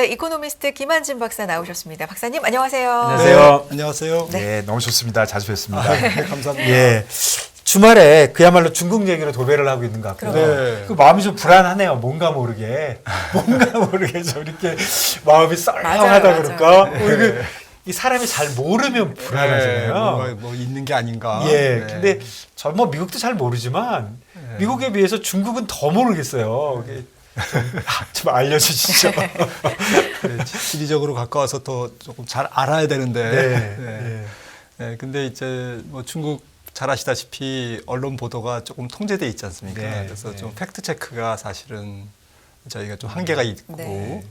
네, 이코노미스트 김한진 박사 나오셨습니다. 박사님 안녕하세요. 안녕하세요. 안녕하세요. 네, 너무 좋습니다. 자주 뵙습니다. 네, 감사합니다. 예. 주말에 그야말로 중국 얘기로 도배를 하고 있는 것 같고요. 네. 그 마음이 좀 불안하네요. 뭔가 모르게 좀 이렇게 마음이 썰렁하다 맞아요, 그럴까? 맞아요. 우리 이 사람이 잘 모르면 불안하잖아요. 뭔가 뭐 있는 게 아닌가. 예. 네. 근데 저 뭐 미국도 잘 모르지만 미국에 비해서 중국은 더 모르겠어요. 좀 알려주시죠. 네, 지리적으로 가까워서 더 조금 잘 알아야 되는데. 네. 네. 네, 근데 이제 뭐 중국 잘 아시다시피 언론 보도가 조금 통제돼 있지 않습니까? 네, 그래서 네. 좀 팩트 체크가 사실은 저희가 좀 한계가 있고. 네.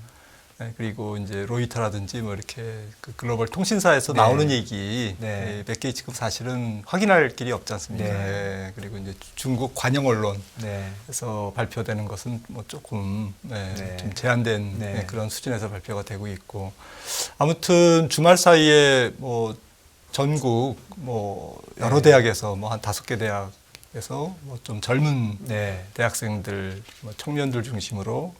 네, 그리고 이제 로이터라든지 뭐 이렇게 그 글로벌 통신사에서 네. 나오는 얘기 네. 몇 개 지금 사실은 확인할 길이 없지 않습니까? 네. 네, 그리고 이제 중국 관영 언론에서 네. 발표되는 것은 뭐 조금 네. 좀 제한된 네. 그런 수준에서 발표가 되고 있고 아무튼 주말 사이에 뭐 전국 뭐 여러 네. 대학에서 뭐 한 5개 대학에서 뭐 좀 젊은 네. 대학생들, 뭐 청년들 중심으로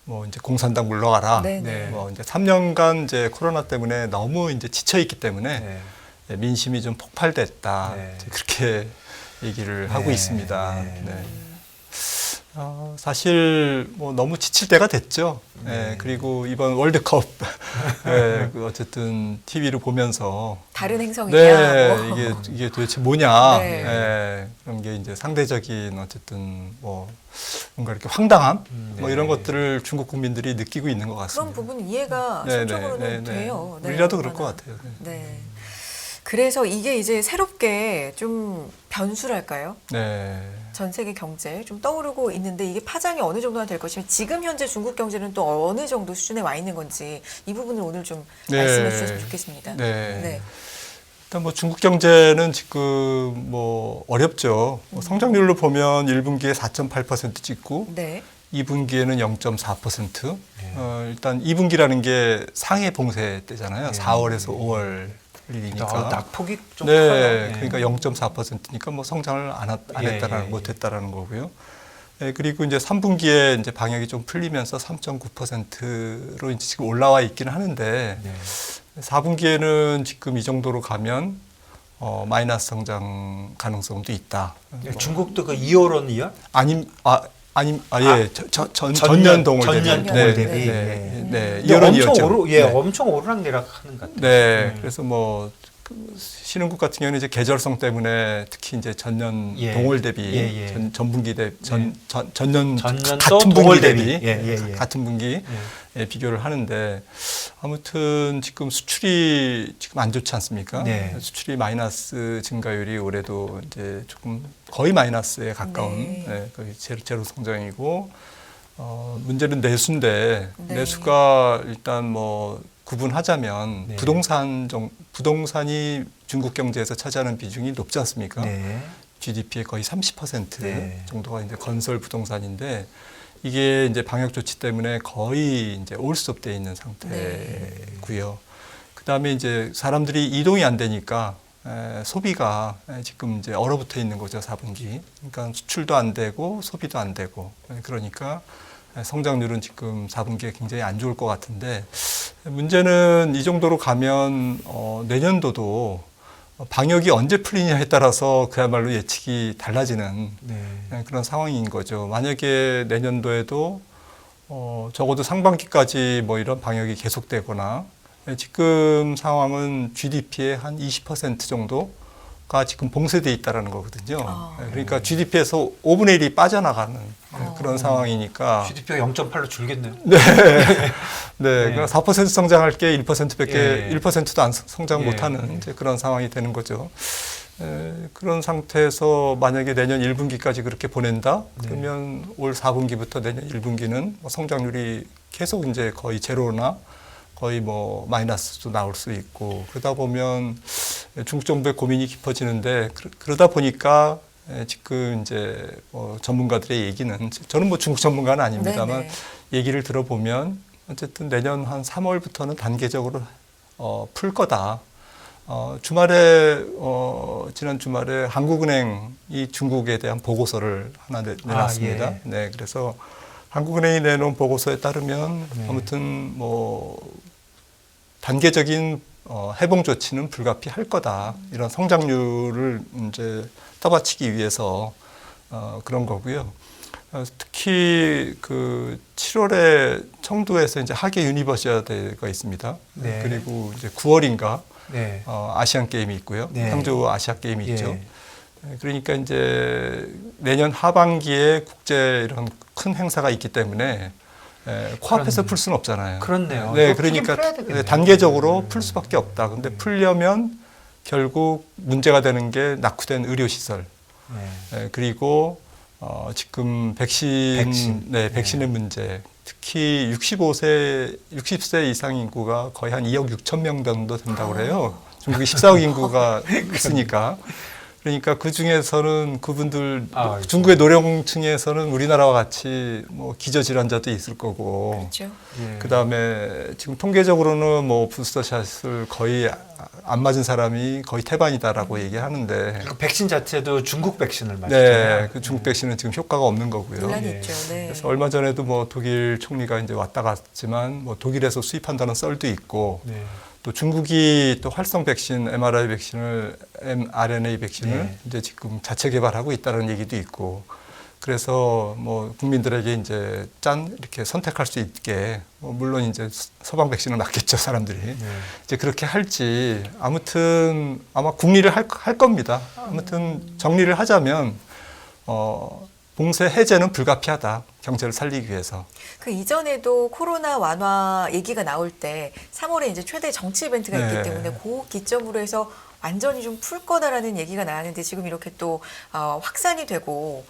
뭐 이제 공산당 물러가라. 네, 네. 뭐 이제 3년간 이제 코로나 때문에 너무 이제 지쳐 있기 때문에 네. 민심이 좀 폭발됐다. 네. 이제 그렇게 얘기를 하고 네. 있습니다. 네. 네. 사실 뭐 너무 지칠 때가 됐죠. 네. 그리고 이번 월드컵 그 어쨌든 TV를 보면서 다른 행성이냐? 네, 뭐. 이게 도대체 뭐냐. 네. 그런 게 이제 상대적인 어쨌든 뭐 뭔가 이렇게 황당함 뭐 네. 이런 것들을 중국 국민들이 느끼고 있는 것 그런 같습니다. 부분 이해가 네, 심적으로는 돼요. 네, 우리라도 그럴 것 얼마나. 같아요. 네. 그래서 이게 이제 새롭게 좀 변수랄까요? 네. 전 세계 경제 좀 떠오르고 있는데 이게 파장이 어느 정도나 될 것이면 지금 현재 중국 경제는 또 어느 정도 수준에 와 있는 건지 이 부분을 오늘 좀 네. 말씀해 주셨으면 좋겠습니다. 네. 일단 뭐 중국 경제는 지금 뭐 어렵죠. 뭐 성장률로 보면 1분기에 4.8% 찍고 네. 2분기에는 0.4%. 일단 2분기라는 게 상해 봉쇄 때잖아요. 네. 4월에서 5월 일이니까. 낙폭이 좀 네, 커요. 그러니까 0.4%니까 뭐 성장을 안 예, 했다라는 예, 못했다라는 거고요. 네, 그리고 이제 3분기에 이제 방역이 좀 풀리면서 3.9%로 이제 지금 올라와 있기는 하는데 네. 4분기에는 지금 이 정도로 가면 마이너스 성장 가능성도 있다. 중국도 그 2월이요? 예, 전년 동월 대비. 전년 동월 대비. 네, 근데 엄청 이월이었죠. 오르, 예, 네. 엄청 오르락내락하는 것 같아요. 네, 그래서 뭐 신흥국 같은 경우는 이제 계절성 때문에 특히 이제 전년 예. 동월 대비, 예, 예. 전분기 대비, 전년 전년도 같은 동월 분기 대비. 대비, 예. 같은 분기 비교를 하는데 아무튼 지금 수출이 지금 안 좋지 않습니까? 네. 수출이 마이너스 증가율이 올해도 이제 조금 거의 마이너스에 가까운 네. 거의 제로 성장이고 문제는 내수인데 네. 내수가 일단 뭐 구분하자면 네. 부동산이 중국 경제에서 차지하는 비중이 높지 않습니까? 네. GDP의 거의 30% 네. 정도가 이제 건설 부동산인데 이게 이제 방역 조치 때문에 거의 이제 올스톱돼 있는 상태고요. 그다음에 이제 사람들이 이동이 안 되니까 소비가 지금 이제 얼어붙어 있는 거죠, 4분기. 그러니까 수출도 안 되고 소비도 안 되고 그러니까 성장률은 지금 4분기에 굉장히 안 좋을 것 같은데 문제는 이 정도로 가면 내년도도 방역이 언제 풀리냐에 따라서 그야말로 예측이 달라지는 네. 그런 상황인 거죠. 만약에 내년도에도 적어도 상반기까지 뭐 이런 방역이 계속되거나 지금 상황은 GDP의 한 20% 정도가 지금 봉쇄돼 있다라는 거거든요. 그러니까 GDP에서 5분의 1이 빠져나가는 그런 상황이니까 GDP가 0.8로 줄겠네요. 네, 그러니까 4% 성장할 게 1%밖에 예. 1%도 안 성장 예. 못하는 이제 그런 상황이 되는 거죠. 그런 상태에서 만약에 내년 1분기까지 그렇게 보낸다, 그러면 올 4분기부터 내년 1분기는 뭐 성장률이 계속 이제 거의 제로나 거의 뭐 마이너스도 나올 수 있고 그러다 보면 중국 정부의 고민이 깊어지는데 그러다 보니까 지금 이제 전문가들의 얘기는 저는 뭐 중국 전문가는 아닙니다만 네네. 얘기를 들어보면 어쨌든 내년 한 3월부터는 단계적으로 풀 거다. 주말에 지난 주말에 한국은행이 중국에 대한 보고서를 하나 내놨습니다. 예. 네, 그래서 한국은행이 내놓은 보고서에 따르면 네. 아무튼 뭐 단계적인 해봉 조치는 불가피할 거다. 이런 성장률을 이제 떠받치기 위해서 그런 거고요. 특히 그 7월에 청도에서 이제 하계 유니버시아드가 있습니다. 네. 그리고 이제 9월인가 네. 아시안 게임이 있고요. 네. 항저우 아시아 게임이 예. 있죠. 그러니까 이제 내년 하반기에 국제 이런 큰 행사가 있기 때문에 코앞에서 풀 수는 없잖아요. 그렇네요. 네, 이거 풀긴 그러니까 풀어야 되겠네요. 단계적으로 풀 수밖에 없다. 근데 풀려면 결국 문제가 되는 게 낙후된 의료시설, 네. 그리고 지금 백신의 네. 문제, 특히 60세 이상 인구가 거의 한 2억 6천 명 정도 된다고 그래요. 중국이 14억 인구가 있으니까. 그러니까 그 중에서는 그분들 중국의 노령층에서는 우리나라와 같이 뭐 기저질환자도 있을 거고, 그렇죠. 예. 그다음에 지금 통계적으로는 뭐 부스터샷을 거의 안 맞은 사람이 거의 태반이다라고 얘기하는데, 그 백신 자체도 중국 백신을 맞잖아요. 네, 그 중국 백신은 지금 효과가 없는 거고요. 논란이 예. 있죠. 네. 그래서 얼마 전에도 뭐 독일 총리가 이제 왔다 갔지만 뭐 독일에서 수입한다는 썰도 있고, 네. 또 중국이 또 활성 백신, mRNA 백신을 네. 이제 지금 자체 개발하고 있다는 얘기도 있고, 그래서 뭐 국민들에게 이제 이렇게 선택할 수 있게, 뭐 물론 이제 서방 백신을 맞겠죠, 사람들이. 네. 이제 그렇게 할지, 아무튼 아마 국리를 할 겁니다. 아무튼 정리를 하자면, 봉쇄 해제는 불가피하다. 경제를 살리기 위해서. 그 이전에도 코로나 완화 얘기가 나올 때 3월에 이제 최대 정치 이벤트가 네. 있기 때문에 그 기점으로 해서 완전히 좀 풀 거다라는 얘기가 나왔는데 지금 이렇게 또 확산이 되고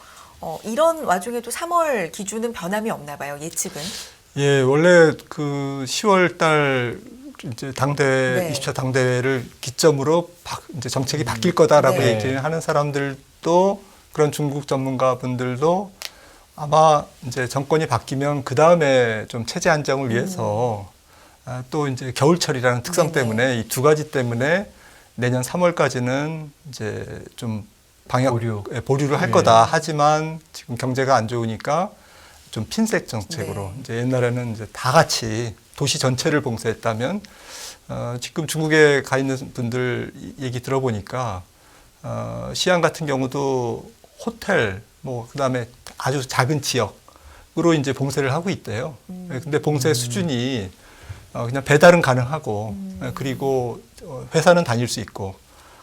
이런 와중에도 3월 기준은 변함이 없나 봐요. 예측은. 예, 원래 그 10월 달 이제 당대회, 네. 20차 당대회를 기점으로 이제 정책이 바뀔 거다라고 네. 얘기하는 사람들도, 그런 중국 전문가분들도 아마 이제 정권이 바뀌면 그 다음에 좀 체제 안정을 위해서 또 이제 겨울철이라는 특성 네네. 때문에 이 두 가지 때문에 내년 3월까지는 이제 좀 보류를 할 네. 거다. 하지만 지금 경제가 안 좋으니까 좀 핀셋 정책으로, 네. 이제 옛날에는 이제 다 같이 도시 전체를 봉쇄했다면, 지금 중국에 가 있는 분들 얘기 들어보니까 시안 같은 경우도 호텔, 뭐 그다음에 아주 작은 지역으로 이제 봉쇄를 하고 있대요. 근데 봉쇄 수준이 그냥 배달은 가능하고, 그리고 회사는 다닐 수 있고,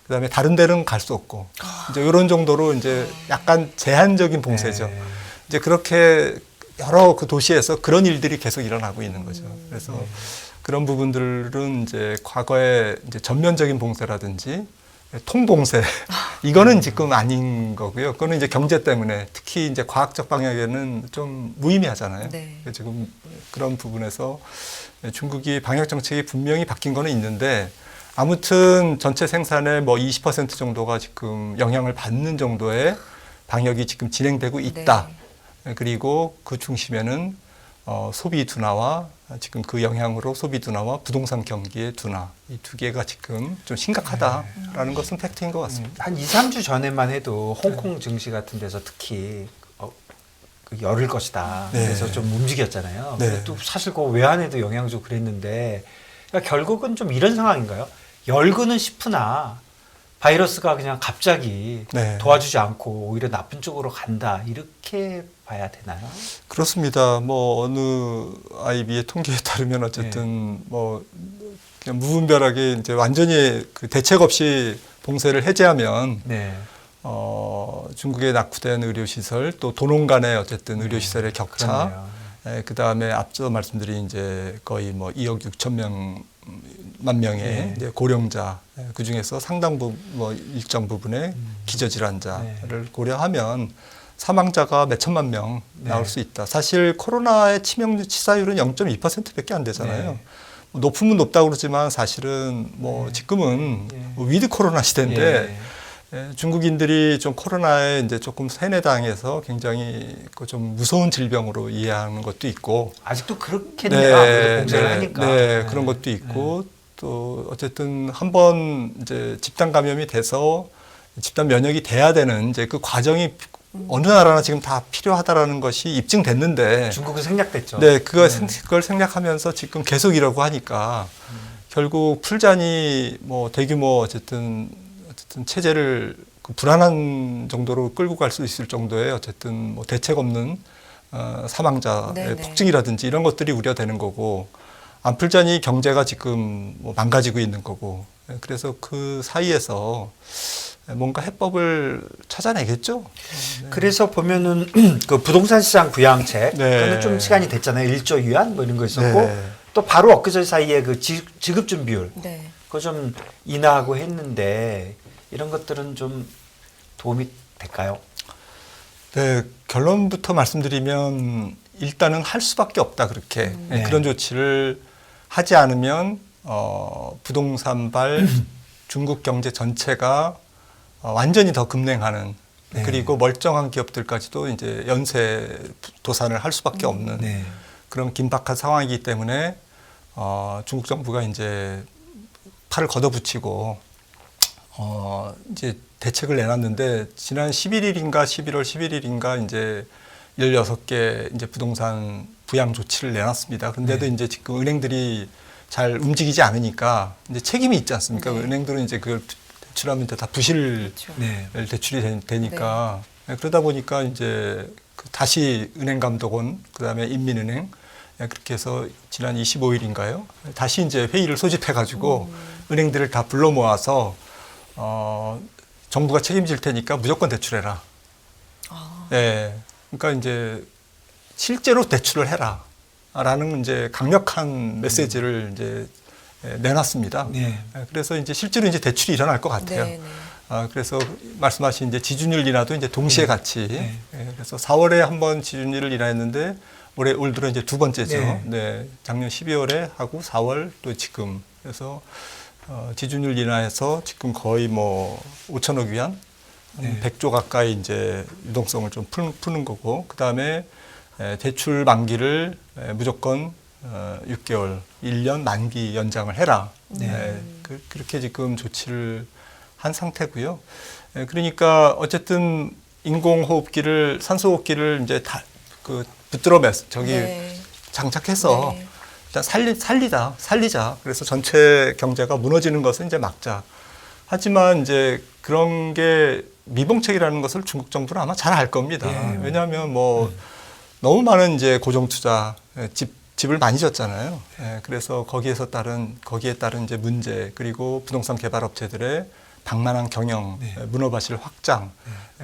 그다음에 다른 데는 갈 수 없고, 이제 이런 정도로 이제 약간 제한적인 봉쇄죠. 네. 이제 그렇게 여러 그 도시에서 그런 일들이 계속 일어나고 있는 거죠. 그래서 그런 부분들은 이제 과거에 이제 전면적인 봉쇄라든지 통봉쇄 이거는 지금 아닌 거고요. 그거는 이제 경제 때문에, 특히 이제 과학적 방향에는 좀 무의미하잖아요. 네. 지금 그런 부분에서 중국이 방역 정책이 분명히 바뀐 거는 있는데, 아무튼 전체 생산의 뭐 20% 정도가 지금 영향을 받는 정도의 방역이 지금 진행되고 있다. 그리고 그 중심에는 소비 둔화와, 지금 그 영향으로 소비 둔화와 부동산 경기의 둔화, 이 두 개가 지금 좀 심각하다라는 것은 팩트인 것 같습니다. 한 2, 3주 전에만 해도 홍콩 증시 같은 데서 특히 그 열을 것이다. 네. 그래서 좀 움직였잖아요. 네. 근데 또 사실 그 외환에도 영향 주고 그랬는데, 그러니까 결국은 좀 이런 상황인가요? 열고는 싶으나 바이러스가 그냥 갑자기 네. 도와주지 않고 오히려 나쁜 쪽으로 간다. 이렇게 봐야 되나요? 그렇습니다. 뭐 어느 IB의 통계에 따르면 어쨌든 뭐 그냥 무분별하게 이제 완전히 그 대책 없이 봉쇄를 해제하면 네. 중국의 낙후된 의료시설, 또 도농 간의 어쨌든 의료시설의 격차, 그 다음에 앞서 말씀드린 이제 거의 뭐 2억 6천 만 명의 네. 이제 고령자, 그 중에서 상당 뭐 일정 부분의 기저질환자를 고려하면 사망자가 몇 천만 명 나올 수 있다. 사실 코로나의 치사율은 0.2%밖에 안 되잖아요. 네. 뭐 높으면 높다고 그러지만 사실은 뭐 지금은 위드 코로나 시대인데, 중국인들이 좀 코로나에 이제 조금 세뇌당해서 굉장히 그 좀 무서운 질병으로 이해하는 것도 있고, 아직도 그렇겠네요. 아무래도 봉쇄를 하니까. 그런 것도 있고, 또 어쨌든 한번 이제 집단 감염이 돼서 집단 면역이 돼야 되는 이제 그 과정이 어느 나라나 지금 다 필요하다라는 것이 입증됐는데 중국은 생략됐죠. 네, 그걸 생략하면서 지금 계속 이러고 하니까 결국 풀잔이 뭐 대규모 어쨌든 체제를 그 불안한 정도로 끌고 갈 수 있을 정도의 어쨌든 뭐 대책 없는 사망자의 네네. 폭증이라든지 이런 것들이 우려되는 거고 안풀잔이 경제가 지금 뭐 망가지고 있는 거고 그래서 그 사이에서 뭔가 해법을 찾아내겠죠. 그래서 보면은 그 부동산 시장 부양책 네. 그거는 좀 시간이 됐잖아요. 1조 위안 뭐 이런 거 있었고 네. 또 바로 엊그제 사이에 그 지급 준비율 네. 그거 좀 인하하고 했는데 이런 것들은 좀 도움이 될까요? 네, 결론부터 말씀드리면 일단은 할 수밖에 없다 그렇게 네. 그런 조치를 하지 않으면 부동산발 중국 경제 전체가 완전히 더 급냉하는 네. 그리고 멀쩡한 기업들까지도 이제 연쇄 도산을 할 수밖에 없는 네. 그런 긴박한 상황이기 때문에 중국 정부가 이제 팔을 걷어붙이고 이제 대책을 내놨는데 지난 11일인가 11월 11일인가 이제 16개 이제 부동산 부양 조치를 내놨습니다. 그런데도 네. 이제 지금 은행들이 잘 움직이지 않으니까 이제 책임이 있지 않습니까? 네. 은행들은 이제 그걸 대출하면 이제 다 부실 그렇죠. 네. 대출이 되니까 그러다 보니까 이제 다시 은행감독원 그다음에 인민은행 그렇게 해서 지난 25일인가요? 다시 이제 회의를 소집해가지고 은행들을 다 불러 모아서 정부가 책임질 테니까 무조건 대출해라. 아. 예. 그러니까 이제 실제로 대출을 해라라는 이제 강력한 메시지를 이제 내놨습니다. 네. 그래서 이제 실제로 이제 대출이 일어날 것 같아요. 네, 네. 그래서 말씀하신 이제 지준율 인하도 이제 동시에 같이. 네. 그래서 4월에 한번 지준율을 인하했는데 올 들어 이제 두 번째죠. 네. 네. 작년 12월에 하고 4월 또 지금. 그래서 지준율 인하해서 지금 거의 뭐 5천억 위안, 네. 100조 가까이 이제 유동성을 좀 푸는 거고, 그 다음에 대출 만기를 무조건 6개월, 1년 만기 연장을 해라. 네. 그렇게 지금 조치를 한 상태고요. 그러니까 어쨌든 인공호흡기를 산소호흡기를 이제 다 그 붙들어 네. 장착해서 네. 일단 살리자. 그래서 전체 경제가 무너지는 것은 이제 막자. 하지만 이제 그런 게 미봉책이라는 것을 중국 정부는 아마 잘 알 겁니다. 예. 왜냐하면 뭐 너무 많은 이제 고정 투자, 집을 많이 졌잖아요. 그래서 거기에 따른 이제 문제, 그리고 부동산 개발 업체들의 방만한 경영, 네. 문어발실 확장,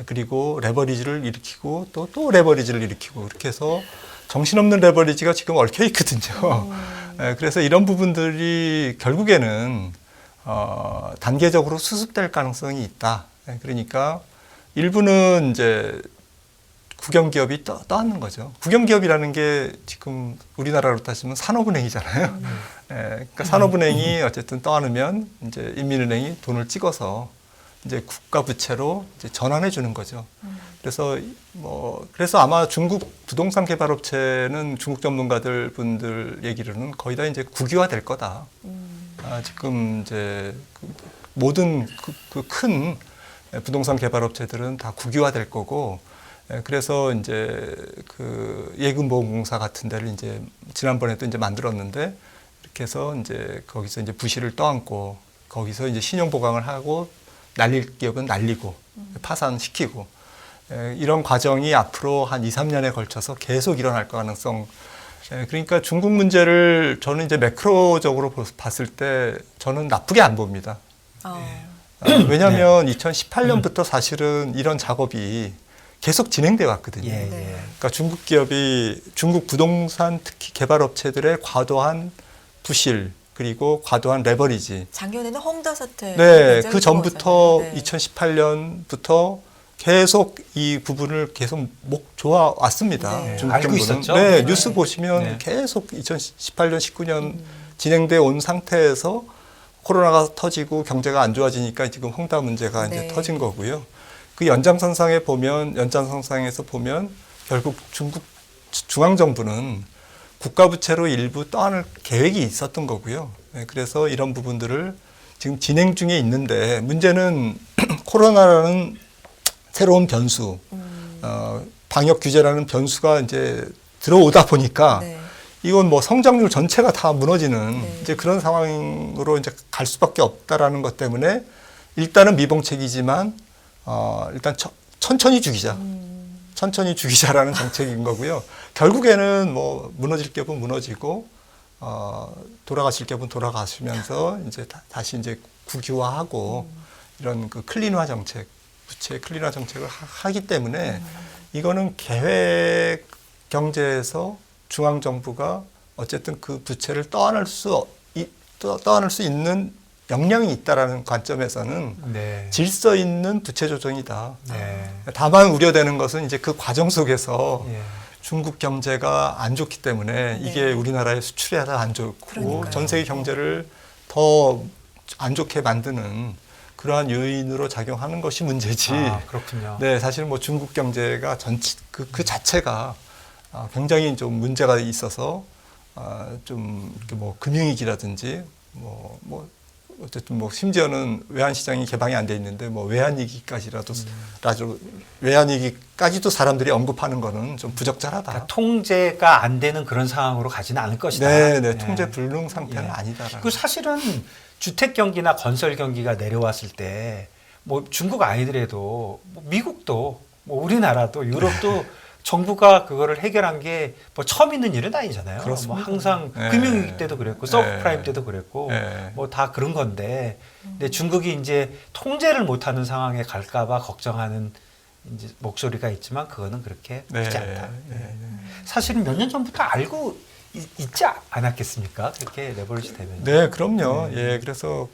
그리고 레버리지를 일으키고 또 레버리지를 일으키고 이렇게 해서 정신없는 레버리지가 지금 얽혀 있거든요. 그래서 이런 부분들이 결국에는 단계적으로 수습될 가능성이 있다. 그러니까 일부는 이제 국영기업이 떠안는 거죠. 국영기업이라는 게 지금 우리나라로 따지면 산업은행이잖아요. 그러니까 산업은행이 어쨌든 떠안으면 이제 인민은행이 돈을 찍어서 이제 국가 부채로 이제 전환해 주는 거죠. 그래서 아마 중국 부동산 개발 업체는 중국 전문가들 분들 얘기로는 거의 다 이제 국유화 될 거다. 지금 이제 모든 그 큰 부동산 개발 업체들은 다 국유화 될 거고, 그래서 이제 그 예금보험공사 같은 데를 이제 지난번에도 이제 만들었는데 이렇게 해서 이제 거기서 이제 부실을 떠안고 거기서 이제 신용 보강을 하고 날릴 기업은 날리고 파산시키고 이런 과정이 앞으로 한 2, 3년에 걸쳐서 계속 일어날 가능성. 그러니까 중국 문제를 저는 이제 매크로적으로 봤을 때 저는 나쁘게 안 봅니다. 왜냐하면 2018년부터 사실은 이런 작업이 계속 진행돼 왔거든요. 예, 네. 예. 그러니까 중국 기업이 중국 부동산 특히 개발 업체들의 과도한 부실 그리고 과도한 레버리지. 작년에는 헝다 사태. 네, 굉장히 그 전부터 뜨거웠잖아요. 네. 2018년부터 계속 이 부분을 계속 조아 왔습니다. 네. 중국 알고 정부는. 있었죠? 네, 네. 뉴스 보시면 네. 계속 2018년, 19년 진행돼 온 상태에서 코로나가 터지고 경제가 안 좋아지니까 지금 헝다 문제가 이제 네. 터진 거고요. 그 연장선상에서 보면 결국 중국 중앙정부는 국가부채로 일부 떠안을 계획이 있었던 거고요. 그래서 이런 부분들을 지금 진행 중에 있는데 문제는 코로나라는 새로운 변수, 방역 규제라는 변수가 이제 들어오다 보니까 네. 이건 뭐 성장률 전체가 다 무너지는 네. 이제 그런 상황으로 이제 갈 수밖에 없다라는 것 때문에 일단은 미봉책이지만 일단 천천히 죽이자. 천천히 죽이자라는 정책인 거고요. 결국에는 뭐 무너질 격은 무너지고 돌아가실 격은 돌아가시면서 이제 다시 이제 국유화하고 이런 그 클린화 정책, 부채 클린화 정책을 하기 때문에 이거는 계획 경제에서 중앙 정부가 어쨌든 그 부채를 떠안을 수 있는 역량이 있다라는 관점에서는 네. 질서 있는 부채 조정이다. 네. 다만 우려되는 것은 이제 그 과정 속에서 예. 중국 경제가 안 좋기 때문에 이게 우리나라의 수출에도 안 좋고 그러니까요. 전 세계 경제를 더 안 좋게 만드는 그러한 요인으로 작용하는 것이 문제지. 아, 그렇군요. 네, 사실 뭐 중국 경제가 그 자체가 굉장히 좀 문제가 있어서 좀 이렇게 뭐 금융위기라든지 뭐 어쨌든 뭐 심지어는 외환시장이 개방이 안 돼 있는데 뭐 외환위기까지라도 외환위기까지도 사람들이 언급하는 거는 좀 부적절하다. 그러니까 통제가 안 되는 그런 상황으로 가지는 않을 것이다. 네, 네, 예. 통제 불능 상태는 예. 아니다라는. 그 사실은 주택 경기나 건설 경기가 내려왔을 때 뭐 중국 아니더라도 뭐 미국도 뭐 우리나라도 유럽도 정부가 그거를 해결한 게 뭐 처음 있는 일은 아니잖아요. 그렇습니다. 뭐 항상 네. 금융위기 때도 그랬고 서브프라임 때도 그랬고 네. 뭐 다 그런 건데 근데 중국이 이제 통제를 못하는 상황에 갈까봐 걱정하는 이제 목소리가 있지만 그거는 그렇게 네. 크지 않다. 네. 네. 사실은 몇 년 전부터 알고 있지 않았겠습니까? 그렇게 레버리지 되면. 네, 그럼요. 예, 그래서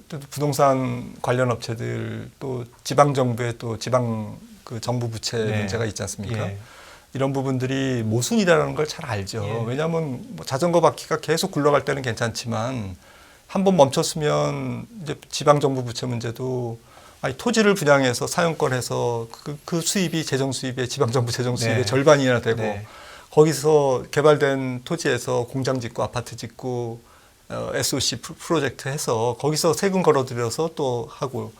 또 부동산 관련 업체들 또 지방 정부의 또 지방 그 정부 부채 네. 문제가 있지 않습니까? 예. 이런 부분들이 모순이라는 걸 잘 알죠. 예. 왜냐하면 뭐 자전거 바퀴가 계속 굴러갈 때는 괜찮지만 한번 멈췄으면 이제 지방 정부 부채 문제도 아니 토지를 분양해서 사용권해서 그 수입이 재정 수입의 지방 정부 재정 수입의 네. 절반이나 되고 네. 거기서 개발된 토지에서 공장 짓고 아파트 짓고 SOC 프로젝트 해서 거기서 세금 걸어들여서 또 하고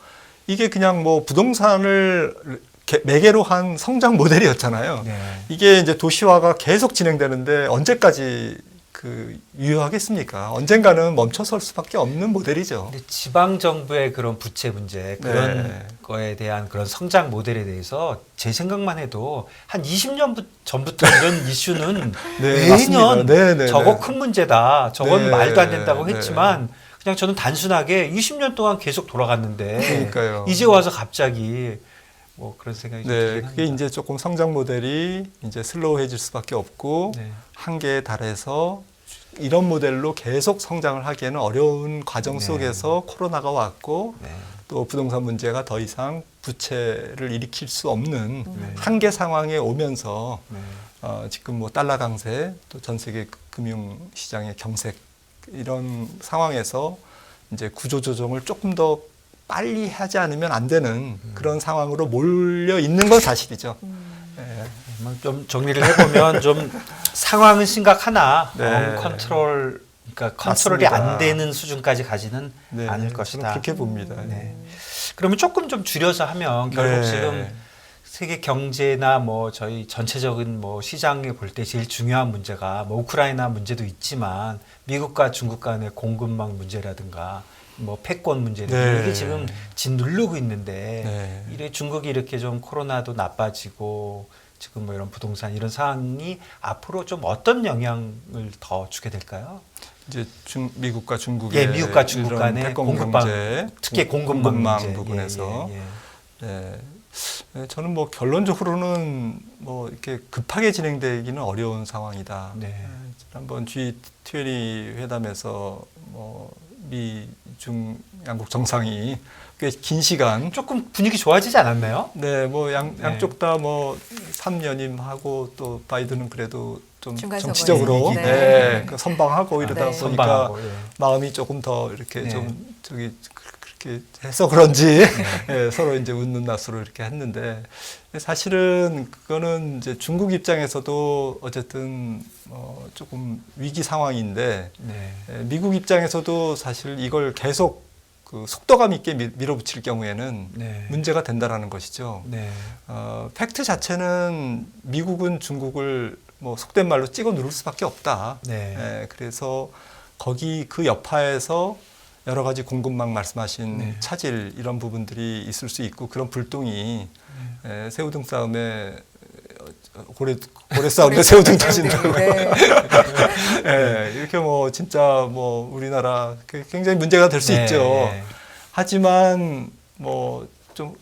이게 그냥 뭐 부동산을 매개로 한 성장 모델이었잖아요. 네. 이게 이제 도시화가 계속 진행되는데 언제까지 그 유효하겠습니까? 언젠가는 멈춰설 수밖에 없는 모델이죠. 근데 지방 정부의 그런 부채 문제 그런 네. 거에 대한 그런 성장 모델에 대해서 제 생각만 해도 한 20년 전부터 이런 이슈는 네, 매년 맞습니다. 네, 네, 저거 네. 큰 문제다. 저건 네, 말도 안 된다고 네. 했지만 그냥 저는 단순하게 20년 동안 계속 돌아갔는데 그러니까요. 이제 와서 갑자기 뭐 그런 생각이 좀 네, 들긴 그게 합니다. 이제 조금 성장 모델이 이제 슬로우해질 수밖에 없고 네. 한계에 달해서 이런 모델로 계속 성장을 하기에는 어려운 과정 네. 속에서 코로나가 왔고 네. 또 부동산 문제가 더 이상 부채를 일으킬 수 없는 네. 한계 상황에 오면서 네. 지금 뭐 달러 강세 또 전 세계 금융 시장의 경색 이런 상황에서 이제 구조 조정을 조금 더 빨리 하지 않으면 안 되는 그런 상황으로 몰려 있는 건 사실이죠. 예. 좀 정리를 해보면 좀 상황은 심각하나 네. 컨트롤 그러니까 컨트롤이 맞습니다. 안 되는 수준까지 가지는 네, 않을 저는 것이다. 그렇게 봅니다. 네. 그러면 조금 좀 줄여서 하면 결국 네. 지금 세계 경제나 뭐 저희 전체적인 뭐 시장에 볼 때 제일 중요한 문제가 뭐 우크라이나 문제도 있지만 미국과 중국 간의 공급망 문제라든가 뭐 패권 문제들 네. 이게 지금 짓누르고 있는데 네. 이래 중국이 이렇게 좀 코로나도 나빠지고 지금 뭐 이런 부동산 이런 상황이 앞으로 좀 어떤 영향을 더 주게 될까요? 이제 미국과 중국의 예, 미국과 중국 이런 간의 패권 공급망, 경제, 특히 공급망 문제. 부분에서 예, 예, 예. 네, 저는 뭐 결론적으로는 뭐 이렇게 급하게 진행되기는 어려운 상황이다. 네. 지난번 G20 회담에서 뭐 미중 양국 정상이 꽤 긴 시간 조금 분위기 좋아지지 않았나요? 네, 뭐 네. 양쪽 다 뭐 3연임하고 또 바이든은 그래도 좀 중간 정치적으로 선거에. 네, 네. 그 선방하고 이러다 네. 보니까 선방하고, 예. 마음이 조금 더 이렇게 네. 좀 저기 그렇게 해서 그런지 예, 서로 이제 웃는 낯으로 이렇게 했는데 사실은 그거는 이제 중국 입장에서도 어쨌든 조금 위기 상황인데 네. 미국 입장에서도 사실 이걸 계속 그 속도감 있게 밀어붙일 경우에는 네. 문제가 된다라는 것이죠. 네. 팩트 자체는 미국은 중국을 뭐 속된 말로 찍어 누를 수밖에 없다. 네. 예, 그래서 거기 그 여파에서 여러 가지 공급망 말씀하신 네. 차질 이런 부분들이 있을 수 있고 그런 불똥이 새우등 싸움에 고래 싸움에 새우등 터진다고. 네. 예, 이렇게 뭐 진짜 뭐 우리나라 굉장히 문제가 될 수 네. 있죠. 네. 하지만 뭐 좀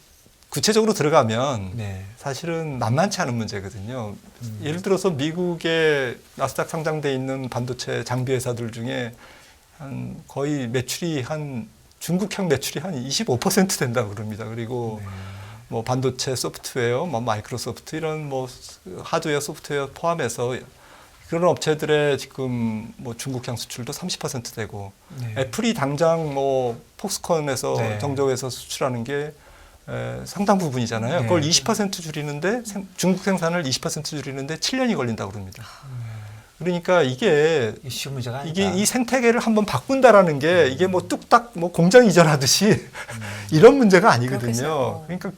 구체적으로 들어가면 네. 사실은 만만치 않은 문제거든요. 예를 들어서 미국의 나스닥 상장돼 있는 반도체 장비 회사들 중에 한 거의 매출이 한 중국향 매출이 한 25% 된다고 그럽니다. 그리고 뭐 반도체 소프트웨어, 뭐 마이크로소프트 이런 뭐 하드웨어, 소프트웨어 포함해서 그런 업체들의 지금 뭐 중국향 수출도 30% 되고 네. 애플이 당장 뭐 폭스콘에서 네. 정적에서 수출하는 게 상당 부분이잖아요. 네. 그걸 20% 줄이는데 중국 생산을 20% 줄이는데 7년이 걸린다고 그럽니다. 그러니까 이게 쉬운 문제가 아니다. 이 생태계를 한번 바꾼다라는 게 이게 뭐 뚝딱 뭐 공장 이전하듯이 이런 문제가 아니거든요. 그렇겠어요. 그러니까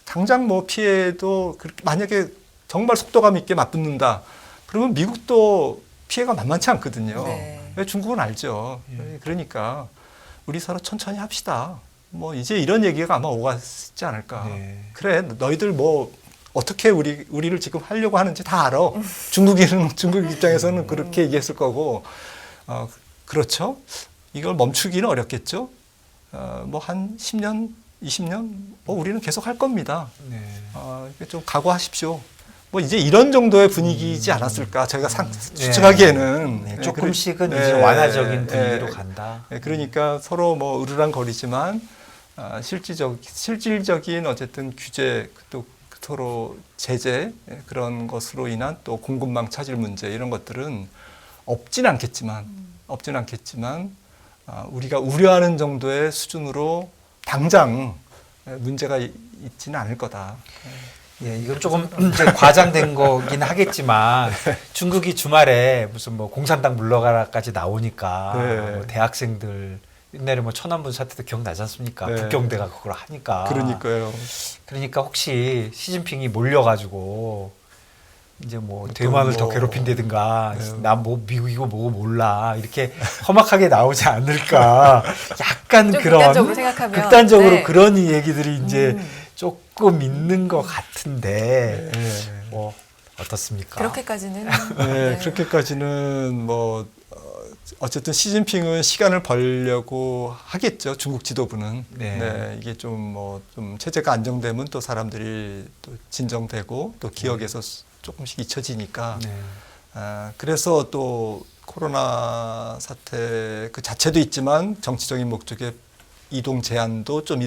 당장 뭐 피해도 만약에 정말 속도감 있게 맞붙는다. 그러면 미국도 피해가 만만치 않거든요. 네. 중국은 알죠. 그러니까 우리 서로 천천히 합시다. 뭐 이제 이런 얘기가 아마 오갔지 않을까. 네. 그래, 너희들 뭐 어떻게 우리를 지금 하려고 하는지 다 알아. 중국 입장에서는 그렇게 얘기했을 거고, 그렇죠. 이걸 멈추기는 어렵겠죠. 뭐 한 10년, 20년, 뭐 우리는 계속 할 겁니다. 네. 좀 각오하십시오. 뭐 이제 이런 정도의 분위기이지 않았을까. 제가 추측하기에는 네. 조금씩은 네. 이제 완화적인 네. 분위기로 간다. 그러니까 서로 뭐 으르렁거리지만 실질적인 어쨌든 규제 또 서로 제재 그런 것으로 인한 또 공급망 차질 문제 이런 것들은 없진 않겠지만 우리가 우려하는 정도의 수준으로 당장 문제가 있지는 않을 거다. 예, 이건 조금 이제 과장된 거긴 하겠지만 중국이 주말에 무슨 뭐 공산당 물러가라까지 나오니까 네. 뭐 대학생들 옛날에 뭐 천안문 사태도 기억나지 않습니까? 네. 북경대가 그걸 하니까. 그러니까요. 그러니까 혹시 시진핑이 몰려가지고 이제 뭐 대만을 더 뭐, 괴롭힌다든가 네. 난 뭐 미국이고 뭐고 몰라 이렇게 험악하게 나오지 않을까 약간 좀 그런 극단적으로 생각하면. 극단적으로 네. 그런 얘기들이 이제 조금 있는 것 같은데 뭐 어떻습니까? 그렇게까지는. 네, 그렇게까지는 뭐 어쨌든 시진핑은 시간을 벌려고 하겠죠. 중국 지도부는. 네. 이게 좀 뭐 좀 체제가 안정되면 또 사람들이 또 진정되고 또 기억에서 조금씩 잊혀지니까. 네. 그래서 또 코로나 사태 그 자체도 있지만 정치적인 목적의 이동 제한도 좀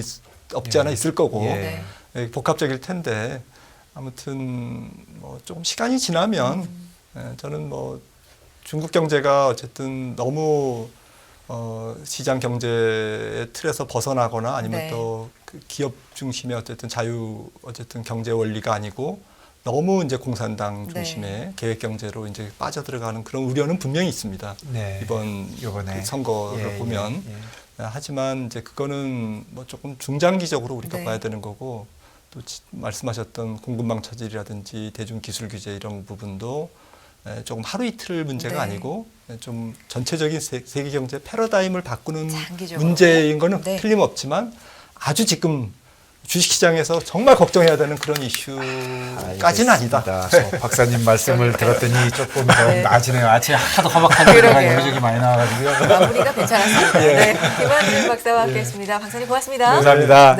없지 않아 있을 거고 예. 복합적일 텐데 아무튼 뭐 좀 시간이 지나면 저는 뭐 중국 경제가 어쨌든 너무 시장 경제의 틀에서 벗어나거나 아니면 네. 또 그 기업 중심의 어쨌든 어쨌든 경제 원리가 아니고 너무 이제 공산당 중심의 계획 경제로 이제 빠져들어가는 그런 우려는 분명히 있습니다. 네. 이번에 그 선거를 예, 보면. 예, 예. 하지만 이제 그거는 뭐 조금 중장기적으로 우리가 네. 봐야 되는 거고 또 말씀하셨던 공급망 차질이라든지 대중 기술 규제 이런 부분도 조금 하루 이틀 문제가 네. 아니고 좀 전체적인 세계 경제 패러다임을 바꾸는 장기적으로. 문제인 거는 네. 틀림없지만 아주 지금 주식시장에서 정말 걱정해야 되는 그런 이슈까지는 아니다. 알겠습니다. 박사님 말씀을 들었더니 조금 더 네. 나아지네요. 아침에 하도 험악한 데가 그러게요. 여기저기 많이 나와가지고요. 마무리가 괜찮았습니다. 네. 김환준 박사와 함께했습니다. 박사님 고맙습니다. 감사합니다. 네.